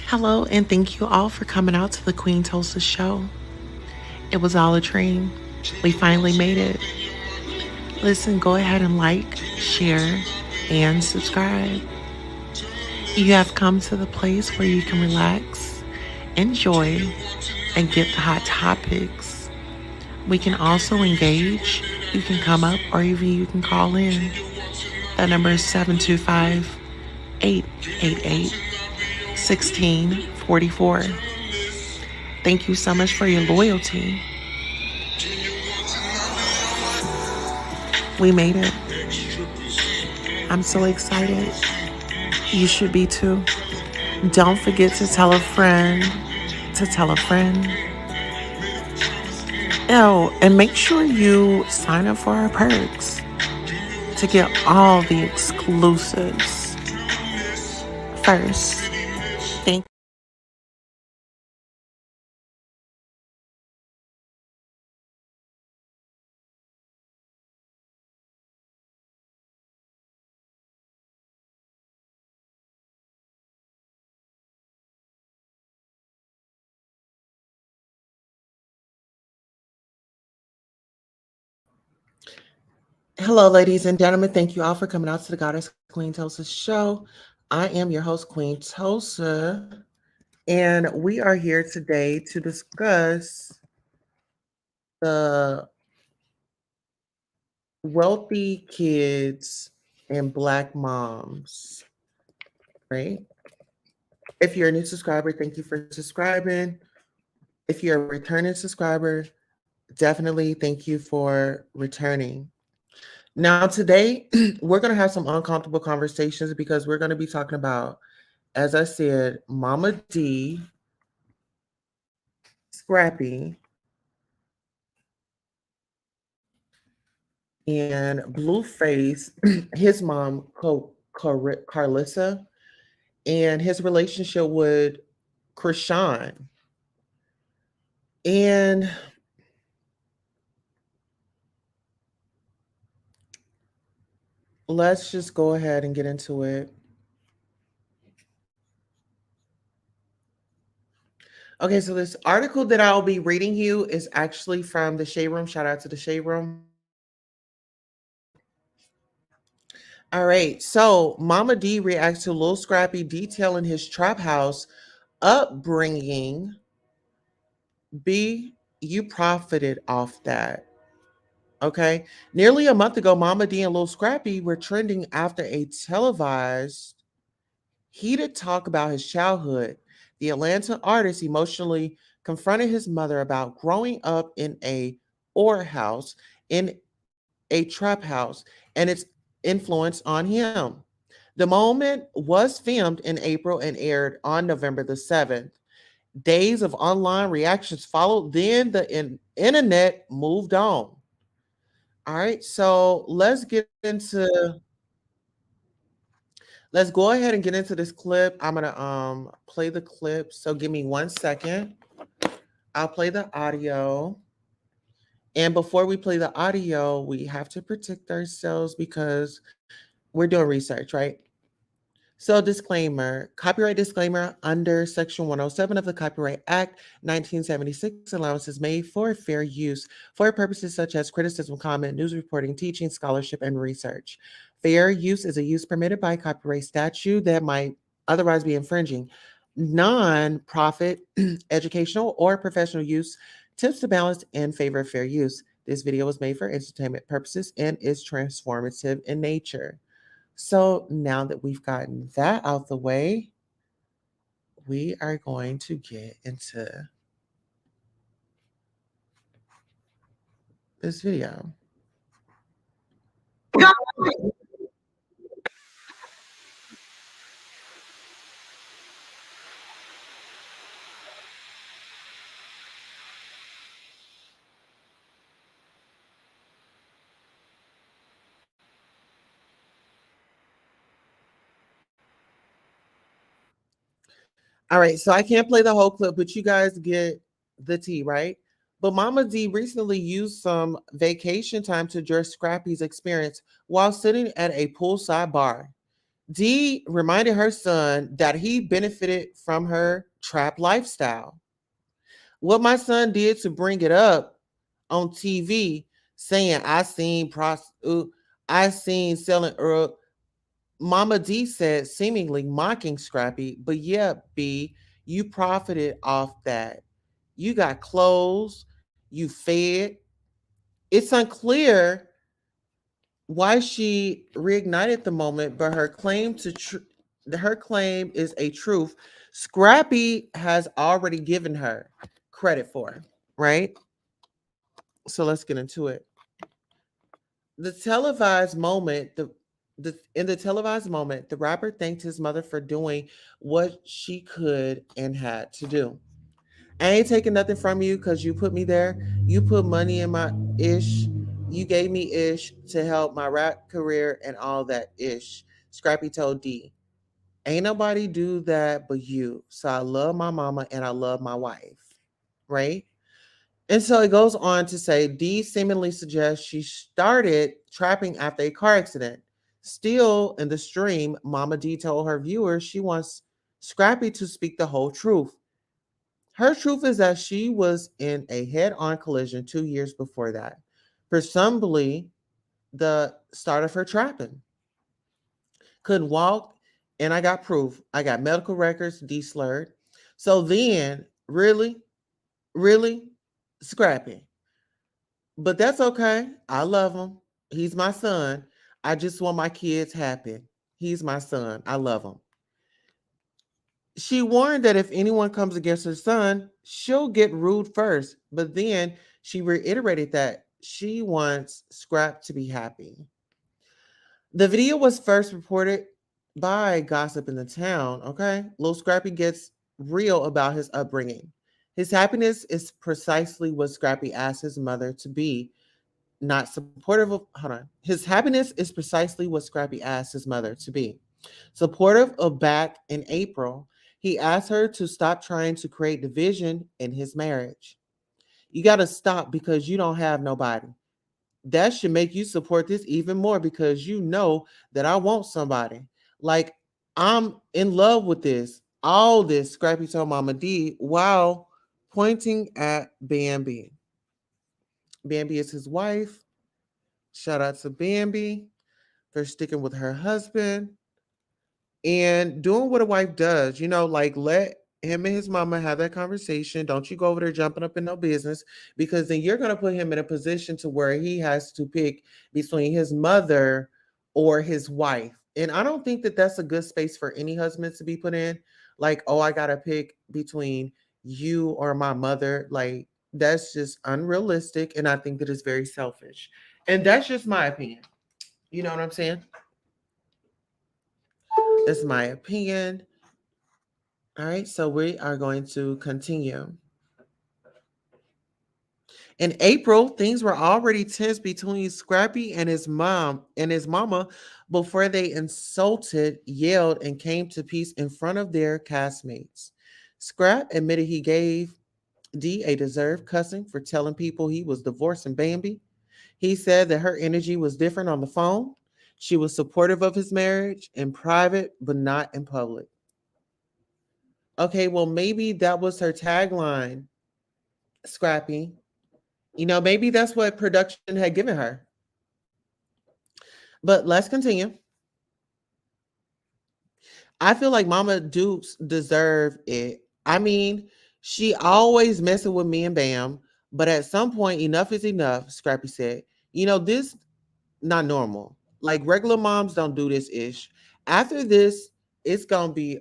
Hello, and thank you all for coming out to the Queen Tulsa show. It was all a dream. We finally made it. Listen, go ahead and like, share, and subscribe. You have come to the place where you can relax, enjoy, and get the hot topics. We can also engage. You can come up or even you can call in. That number is 725 888 1644. Thank you so much for your loyalty. We made it. I'm so excited. You should be too. Don't forget to tell a friend to tell a friend. Oh, and make sure you sign up for our perks to get all the exclusives first. Thank Hello, ladies and gentlemen. Thank you all for coming out to the Goddess Queen Tulsa show. I am your host, Queen Tulsa, and we are here today to discuss the wealthy kids and Black moms, right? If you're a new subscriber, thank you for subscribing. If you're a returning subscriber, definitely thank you for returning. Now, today, we're going to have some uncomfortable conversations because we're going to be talking about, as I said, Momma Dee, Scrappy, and Blueface, his mom, Carlissa, and his relationship with Krishan. And let's just go ahead and get into it. Okay, so this article that I'll be reading you is actually from the Shade Room. Shout out to the Shade Room. All right, so Momma Dee reacts to Lil Scrappy detailing his trap house upbringing. B, you profited off that. Okay. Nearly a month ago, Momma Dee and Lil Scrappy were trending after a televised heated talk about his childhood. The Atlanta artist emotionally confronted his mother about growing up in a or house, in a trap house, and its influence on him. The moment was filmed in April and aired on November the 7th. Days of online reactions followed, then the internet moved on. All right, so let's go ahead and get into this clip. I'm gonna play the clip. So give me 1 second. I'll play the audio. And before we play the audio, we have to protect ourselves because we're doing research, right? So, disclaimer, copyright disclaimer under Section 107 of the Copyright Act 1976, allowances made for fair use for purposes such as criticism, comment, news reporting, teaching, scholarship, and research. Fair use is a use permitted by copyright statute that might otherwise be infringing. Non-profit, educational, or professional use tips the balance in favor of fair use. This video was made for entertainment purposes and is transformative in nature. So now that we've gotten that out the way, we are going to get into this video. All right, so I can't play the whole clip, but you guys get the tea, right? But Momma Dee recently used some vacation time to address Scrappy's experience while sitting at a poolside bar. Dee reminded her son that he benefited from her trap lifestyle. What my son did to bring it up on TV, saying I seen selling Earl. Momma Dee said, seemingly mocking Scrappy, but yeah, B, you profited off that. You got clothes, you fed. It's unclear why she reignited the moment, but her claim is a truth Scrappy has already given her credit for, right? So let's get into it. The televised moment, the in the televised moment, the rapper thanked his mother for doing what she could and had to do. I ain't taking nothing from you because you put me there. You put money in my ish. You gave me ish to help my rap career and all that ish. Scrappy told D. Ain't nobody do that but you. So I love my mama and I love my wife. Right? And so it goes on to say Dee seemingly suggests she started trapping after a car accident. Still in the stream, Momma Dee told her viewers she wants Scrappy to speak the whole truth. Her truth is that she was in a head on collision 2 years before that, presumably the start of her trapping. Couldn't walk, and I got proof. I got medical records, Dee slurred. So then, really, Scrappy. But that's okay. I love him. He's my son. I just want my kids happy. He's my son. I love him. She warned that if anyone comes against her son, she'll get rude first. But then she reiterated that she wants Scrap to be happy. The video was first reported by Gossip in the Town. Okay. Lil Scrappy gets real about his upbringing. His happiness is precisely what Scrappy asked his mother to be, not supportive of, hold on. His happiness is precisely what Scrappy asked his mother to be. Supportive of back in April, he asked her to stop trying to create division in his marriage. You got to stop because you don't have nobody. That should make you support this even more because you know that I want somebody. Like, I'm in love with this. All this, Scrappy told Momma Dee while pointing at Bambi. Bambi is his wife. Shout out to Bambi for sticking with her husband and doing what a wife does, like let him and his mama have that conversation. Don't you go over there jumping up in no business because then you're going to put him in a position to where he has to pick between his mother or his wife. And I don't think that that's a good space for any husband to be put in. Like, oh, I got to pick between you or my mother. Like, that's just unrealistic. And I think that it's very selfish. And that's just my opinion. You know what I'm saying? That's my opinion. All right, so we are going to continue. In April, things were already tense between Scrappy and his mama before they insulted, yelled, and came to peace in front of their castmates. Scrap admitted he gave Dee a deserved cussing for telling people he was divorcing Bambi. He said that her energy was different on the phone. She was supportive of his marriage in private, but not in public. Okay, well, maybe that was her tagline, Scrappy. Maybe that's what production had given her. But let's continue. I feel like Mama Dukes deserve it. I mean, she always messing with me and Bam, but at some point, enough is enough, Scrappy said. This not normal. Like regular moms don't do this ish. After this, it's gonna be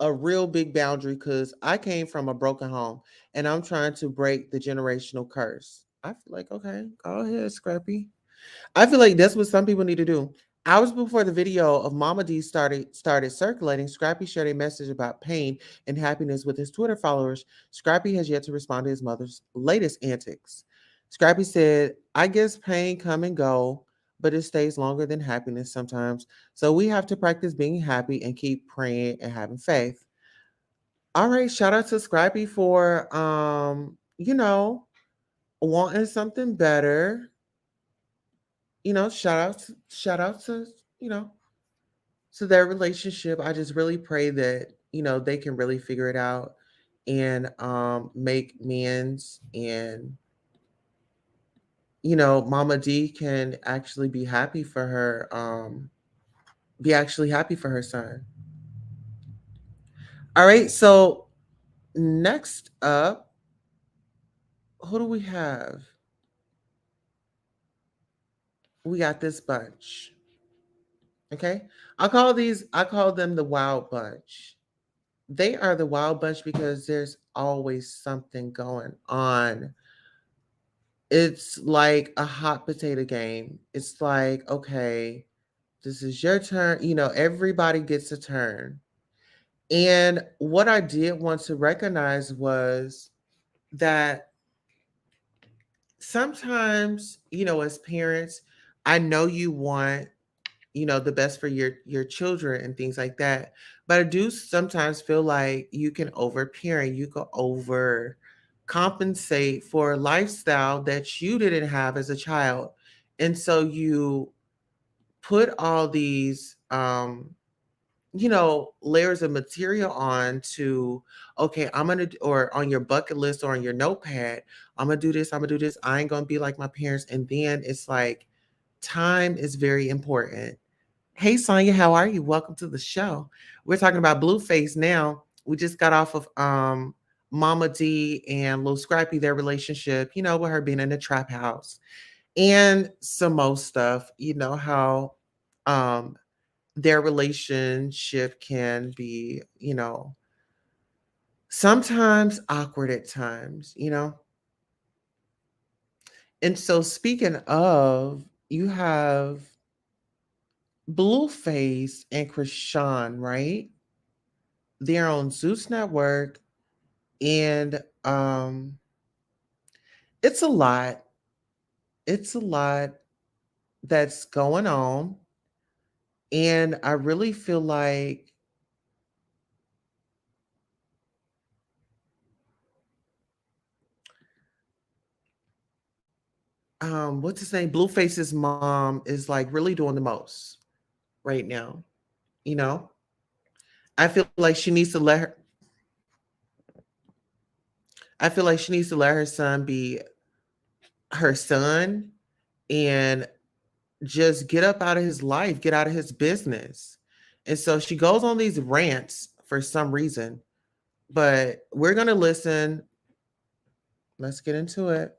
a real big boundary because I came from a broken home and I'm trying to break the generational curse. I feel like, okay, go ahead, Scrappy. I feel like that's what some people need to do. Hours before the video of Momma Dee started circulating, Scrappy shared a message about pain and happiness with his Twitter followers. Scrappy has yet to respond to his mother's latest antics. Scrappy said, "I guess pain come and go, but it stays longer than happiness sometimes. So we have to practice being happy and keep praying and having faith." All right, shout out to Scrappy for wanting something better. Shout out to, you know, So their relationship, I just really pray that, they can really figure it out and make amends, and Momma Dee can actually be happy for her, be actually happy for her son. All right, so next up, who do we have? We got this bunch. Okay. I call them the wild bunch. They are the wild bunch because there's always something going on. It's like a hot potato game. It's like, okay, this is your turn. Everybody gets a turn. And what I did want to recognize was that sometimes, as parents, I know you want, the best for your children and things like that. But I do sometimes feel like you can overparent, you can over compensate for a lifestyle that you didn't have as a child. And so you put all these layers of material on to, okay, or on your bucket list or on your notepad, I'm gonna do this, I'm gonna do this, I ain't gonna be like my parents. And then it's like, time is very important. Hey Sonia, how are you? Welcome to the show. We're talking about Blueface now. We just got off of Momma Dee and Lil Scrappy, their relationship, with her being in the trap house. And some more stuff, how um their relationship can be, sometimes awkward at times. And so speaking of, you have Blueface and Krishan, right? They're on Zeus Network, and it's a lot. It's a lot that's going on. And I really feel like what's his name? Blueface's mom is like really doing the most right now, you know? I feel like she needs to let her I feel like she needs to let her son be her son and just get up out of his life, get out of his business. And so she goes on these rants for some reason, but we're going to listen. Let's get into it.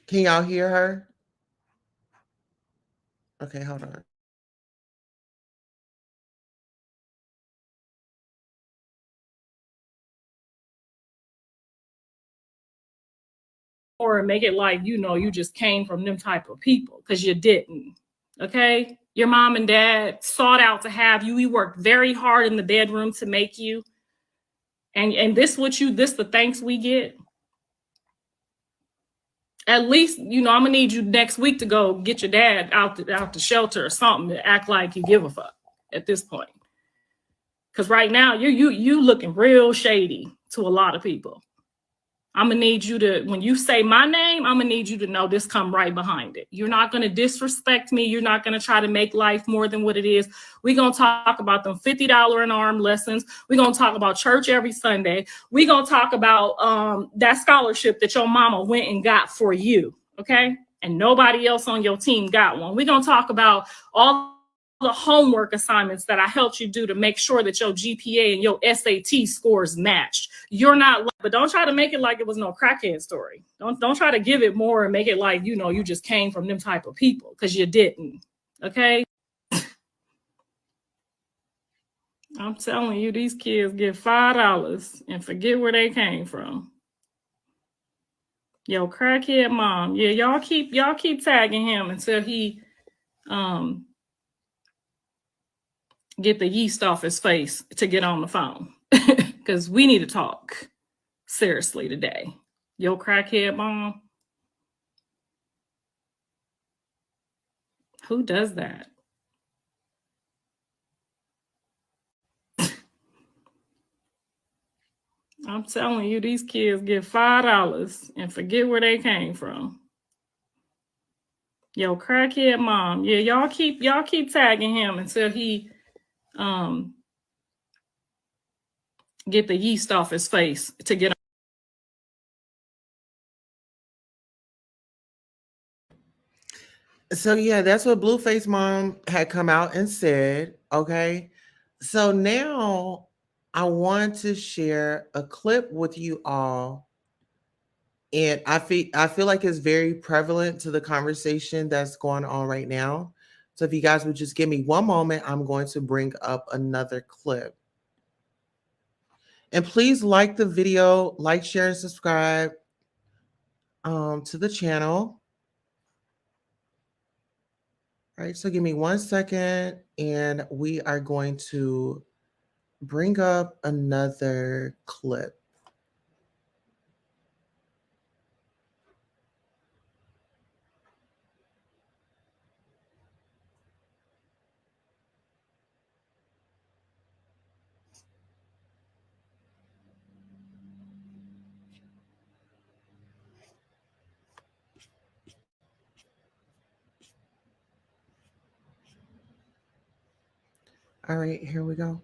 Can y'all hear her? Okay, hold on. Or make it like, you just came from them type of people, because you didn't. Okay. Your mom and dad sought out to have you. We worked very hard in the bedroom to make you. And this the thanks we get. At least, I'm gonna need you next week to go get your dad out the shelter or something to act like you give a fuck at this point. Because right now you looking real shady to a lot of people. I'm gonna need you to, when you say my name, I'm gonna need you to know this come right behind it. You're not gonna disrespect me. You're not gonna try to make life more than what it is. We're gonna talk about them $50 an arm lessons. We're gonna talk about church every Sunday. We're gonna talk about that scholarship that your mama went and got for you, okay? And nobody else on your team got one. We're gonna talk about all the homework assignments that I helped you do to make sure that your GPA and your SAT scores matched. You're not, but don't try to make it like it was no crackhead story. Don't try to give it more and make it like, you just came from them type of people, because you didn't. Okay. I'm telling you, these kids get $5 and forget where they came from. Yo, crackhead mom. Yeah, y'all keep tagging him until he get the yeast off his face to get on the phone. Because we need to talk seriously today. Yo, crackhead mom. Who does that? I'm telling you, these kids get $5 and forget where they came from. Yo, crackhead mom. Yeah, y'all keep tagging him until he get the yeast off his face to get. So yeah, that's what Blueface mom had come out and said. Okay. So now I want to share a clip with you all. And I feel like it's very prevalent to the conversation that's going on right now. So if you guys would just give me one moment, I'm going to bring up another clip. And please like the video, like, share, and subscribe to the channel. All right, so give me 1 second and we are going to bring up another clip. All right, here we go.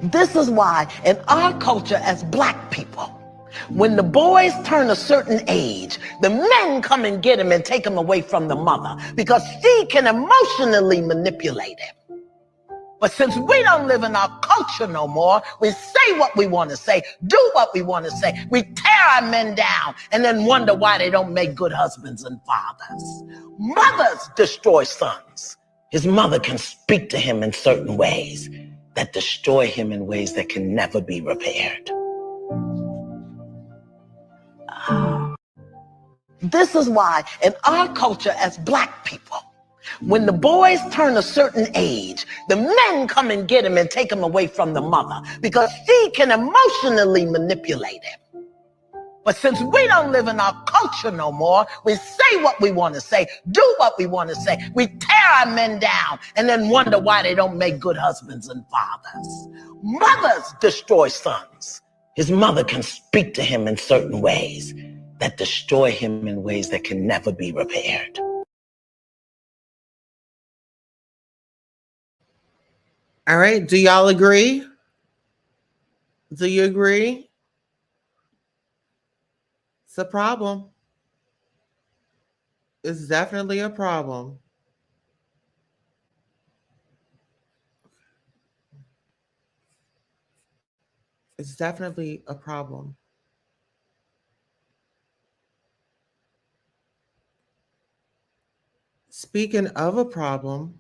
This is why in our culture as black people, when the boys turn a certain age, the men come and get him and take him away from the mother because she can emotionally manipulate him. But since we don't live in our culture no more, we say what we want to say, do what we want to say. We tear our men down and then wonder why they don't make good husbands and fathers. Mothers destroy sons. His mother can speak to him in certain ways that destroy him in ways that can never be repaired. This is why in our culture as black people, when the boys turn a certain age, the men come and get him and take him away from the mother because she can emotionally manipulate him. But since we don't live in our culture no more, we say what we want to say, do what we want to say. We tear our men down and then wonder why they don't make good husbands and fathers. Mothers destroy sons. His mother can speak to him in certain ways that destroy him in ways that can never be repaired. All right, do y'all agree? Do you agree? It's a problem. It's definitely a problem. It's definitely a problem. Speaking of a problem,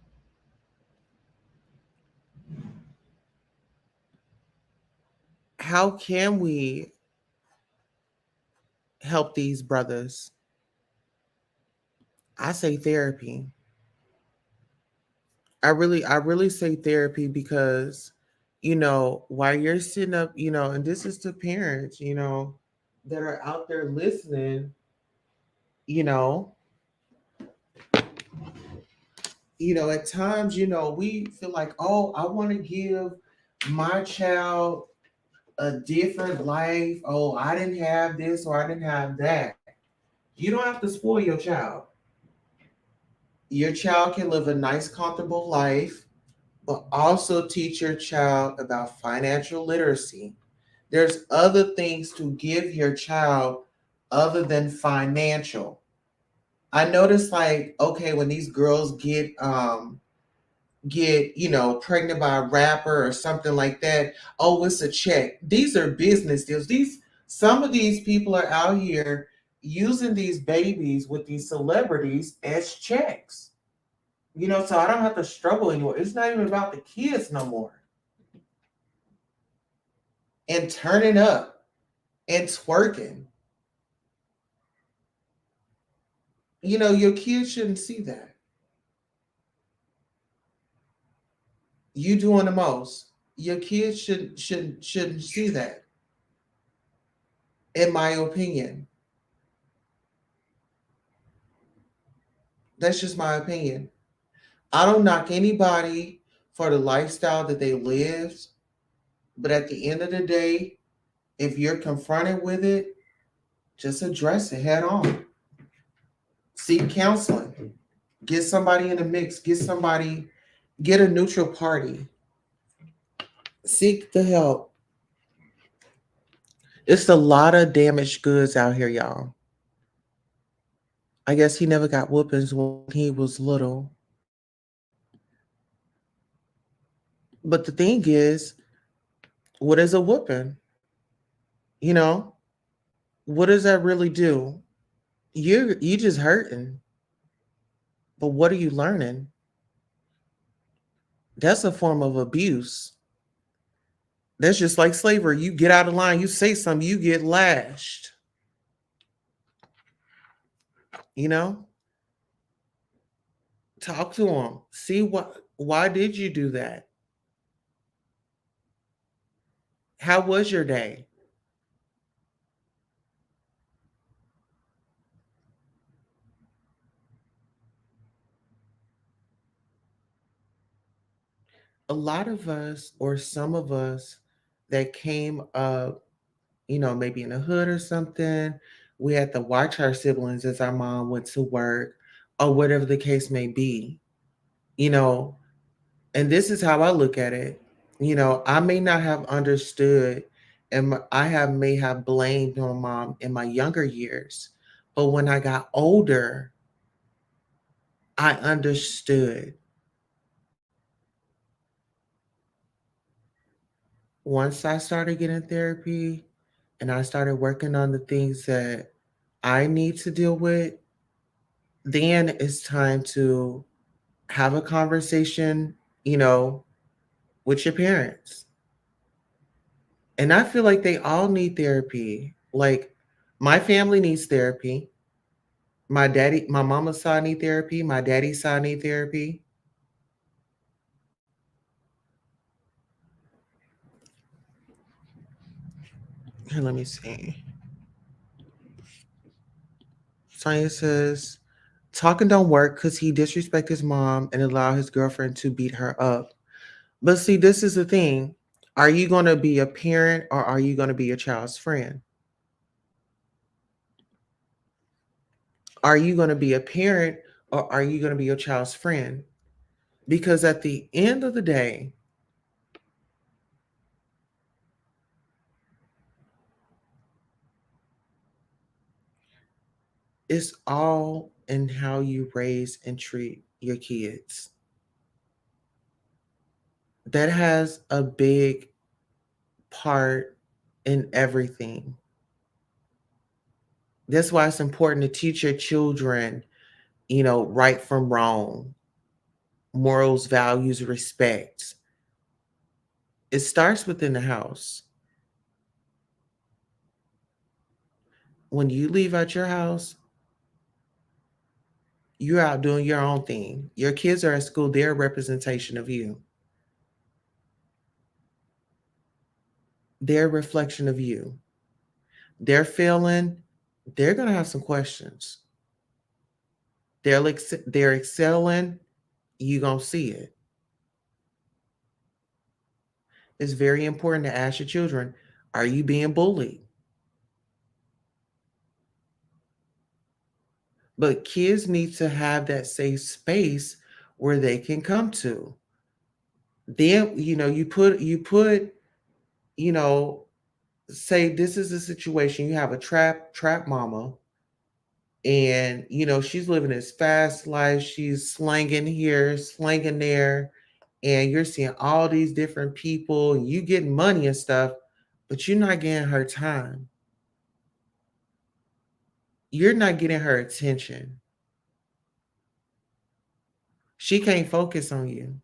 how can we help these brothers? I say therapy. I really say therapy because, while you're sitting up, and this is to parents, that are out there listening, you know, at times, we feel like, oh, I want to give my child a different life. Oh, I didn't have this or I didn't have that. You don't have to spoil your child. Your child can live a nice, comfortable life, but also teach your child about financial literacy. There's other things to give your child other than financial. I notice, like, okay, when these girls get pregnant by a rapper or something like that, oh, it's a check. These are business deals. Some of these people are out here using these babies with these celebrities as checks. So I don't have to struggle anymore. It's not even about the kids no more. And turning up. and twerking. You know, your kids shouldn't see that. You doing the most. Your kids shouldn't see that, in my opinion. That's just my opinion. I don't knock anybody for the lifestyle that they lived, but at the end of the day, if you're confronted with it, just address it head on. Seek counseling. Get somebody in the mix. Get a neutral party. Seek the help. It's a lot of damaged goods out here, y'all. I guess he never got whoopings when he was little. But the thing is, what is a whooping? You know, what does that really do? You just hurting. But what are you learning? That's a form of abuse. That's just like slavery. You get out of line, you say something, you get lashed. You know? Talk to them. See why did you do that? How was your day? A lot of us, or some of us that came up, you know, maybe in the hood or something, we had to watch our siblings as our mom went to work or whatever the case may be, you know. And this is how I look at it. You know, I may not have understood and may have blamed my mom in my younger years, but when I got older, I understood. Once I started getting therapy and I started working on the things that I need to deal with, then it's time to have a conversation, you know, with your parents. And I feel like they all need therapy. Like my family needs therapy. My mama's side need therapy. My daddy's side need therapy. Here, let me see. Sonia says, talking don't work because he disrespect his mom and allow his girlfriend to beat her up. But see, this is the thing. Are you going to be a parent or are you going to be a child's friend? Are you going to be a parent or are you going to be your child's friend? Because at the end of the day, it's all in how you raise and treat your kids. That has a big part in everything. That's why it's important to teach your children, you know, right from wrong, morals, values, respect. It starts within the house. When you leave out your house, you're out doing your own thing. Your kids are at school, they're a representation of you. They're a reflection of you. They're failing, they're going to have some questions. They're excelling, you're going to see it. It's very important to ask your children, are you being bullied? But kids need to have that safe space where they can come to. Then, you know, you know, say this is a situation, you have a trap mama, and you know, she's living this fast life, she's slanging here, slanging there, and you're seeing all these different people, and you getting money and stuff, but you're not getting her time. You're not getting her attention. She can't focus on you.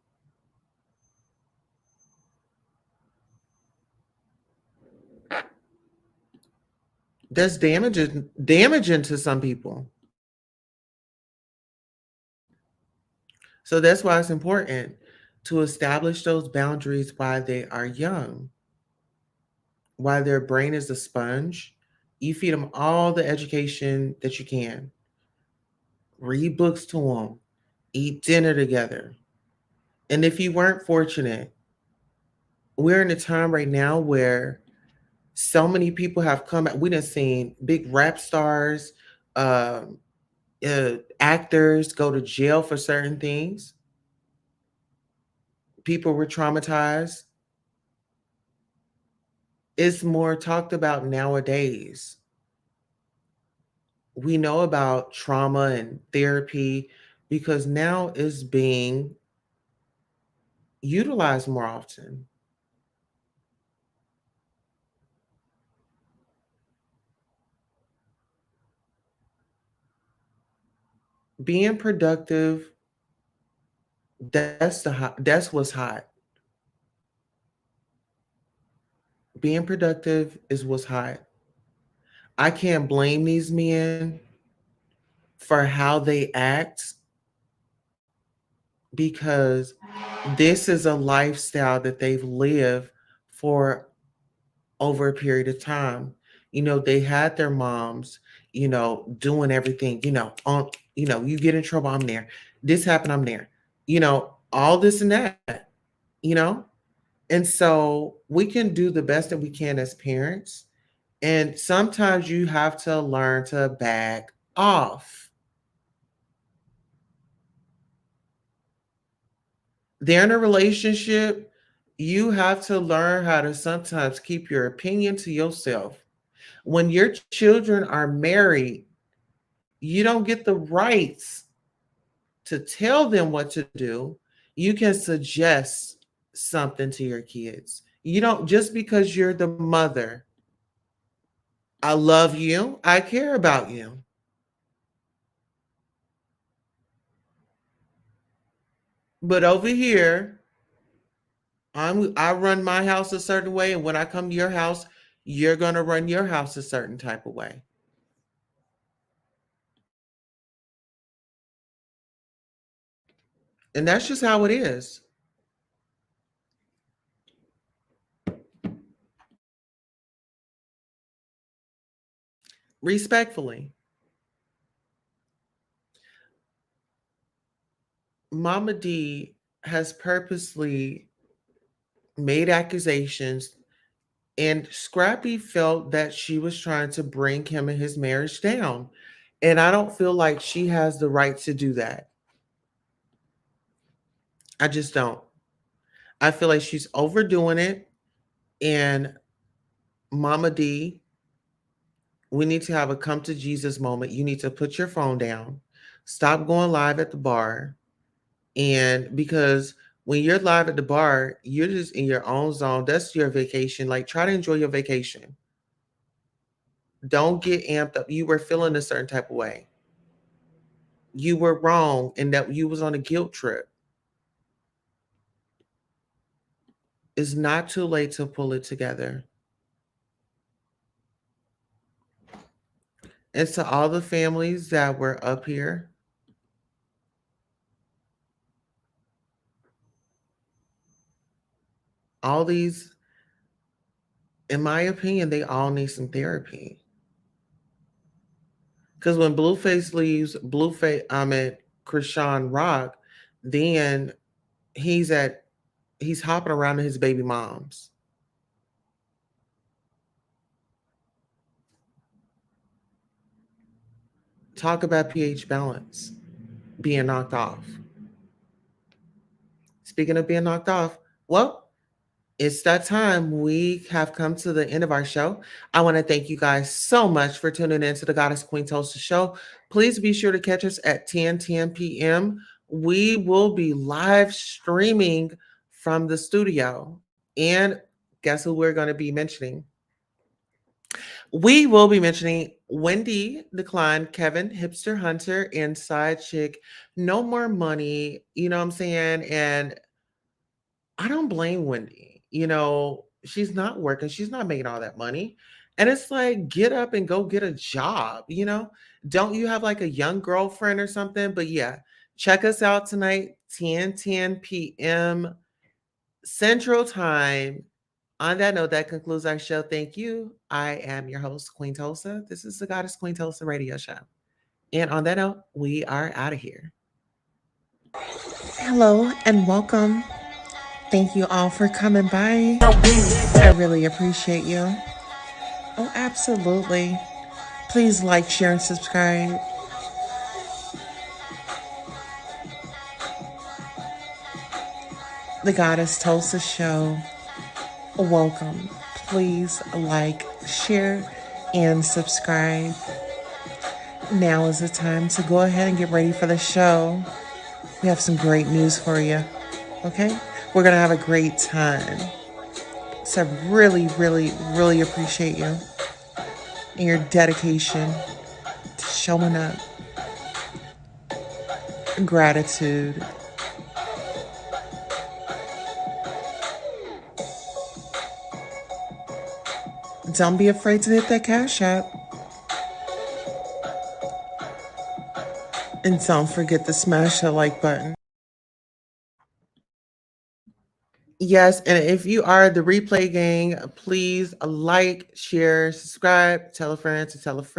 that's damaging to some people. So that's why it's important to establish those boundaries while they are young, while their brain is a sponge. You feed them all the education that you can. Read books to them, eat dinner together. And if you weren't fortunate, we're in a time right now where so many people have come out. We done seen big rap stars, um, actors go to jail for certain things. People were traumatized. It's more talked about nowadays. We know about trauma and therapy because now it's being utilized more often. Being productive, that's what's hot. Being productive is what's hot. I can't blame these men for how they act because this is a lifestyle that they've lived for over a period of time. They had their moms, doing everything, on, you get in trouble, I'm there. This happened, I'm there. All this and that, you know? And so we can do the best that we can as parents. And sometimes you have to learn to back off. They're in a relationship. You have to learn how to sometimes keep your opinion to yourself. When your children are married, you don't get the rights to tell them what to do. You can suggest something to your kids. You don't, just because you're the mother, I love you, I care about you. But over here, I run my house a certain way, and when I come to your house, you're gonna run your house a certain type of way. And that's just how it is. Respectfully. Momma Dee has purposely made accusations, and Scrappy felt that she was trying to bring him and his marriage down. And I don't feel like she has the right to do that. I just don't. I feel like she's overdoing it. And Momma Dee, we need to have a come to Jesus moment. You need to put your phone down, stop going live at the bar. And because when you're live at the bar, you're just in your own zone. That's your vacation. Like, try to enjoy your vacation. Don't get amped up. You were feeling a certain type of way. You were wrong and that you was on a guilt trip. It's not too late to pull it together. And to all the families that were up here, all these, in my opinion, they all need some therapy. Because when Blueface leaves, Krishan Rock, then he's hopping around to his baby moms. Talk about pH balance being knocked off. Speaking of being knocked off, well, it's that time. We have come to the end of our show. I want to thank you guys so much for tuning in to the Goddess Queen Toaster Show. Please be sure to catch us at 10 p.m. We will be live streaming from the studio. And guess who we're going to be mentioning? We will be mentioning Wendy Decline, Kevin, Hipster Hunter, and Side Chick. No More Money. You know what I'm saying? And I don't blame Wendy. She's not working. She's not making all that money. And it's like, get up and go get a job, you know? Don't you have like a young girlfriend or something? But yeah, check us out tonight, 10 p.m. Central Time. On that note, that concludes our show. Thank you. I am your host, Queen Tulsa. This is the Goddess Queen Tulsa radio show. And on that note, we are out of here. Hello and welcome. Thank you all for coming by. I really appreciate you. Oh, absolutely. Please like, share, and subscribe. The Goddess Tulsa Show. Welcome. Please like, share, and subscribe. Now is the time to go ahead and get ready for the show. We have some great news for you. Okay? We're going to have a great time. So I really, really, really appreciate you and your dedication to showing up. Gratitude. Don't be afraid to hit that Cash App. And don't forget to smash the like button. Yes, and if you are the replay gang, please like, share, subscribe, tell a friend to tell a friend.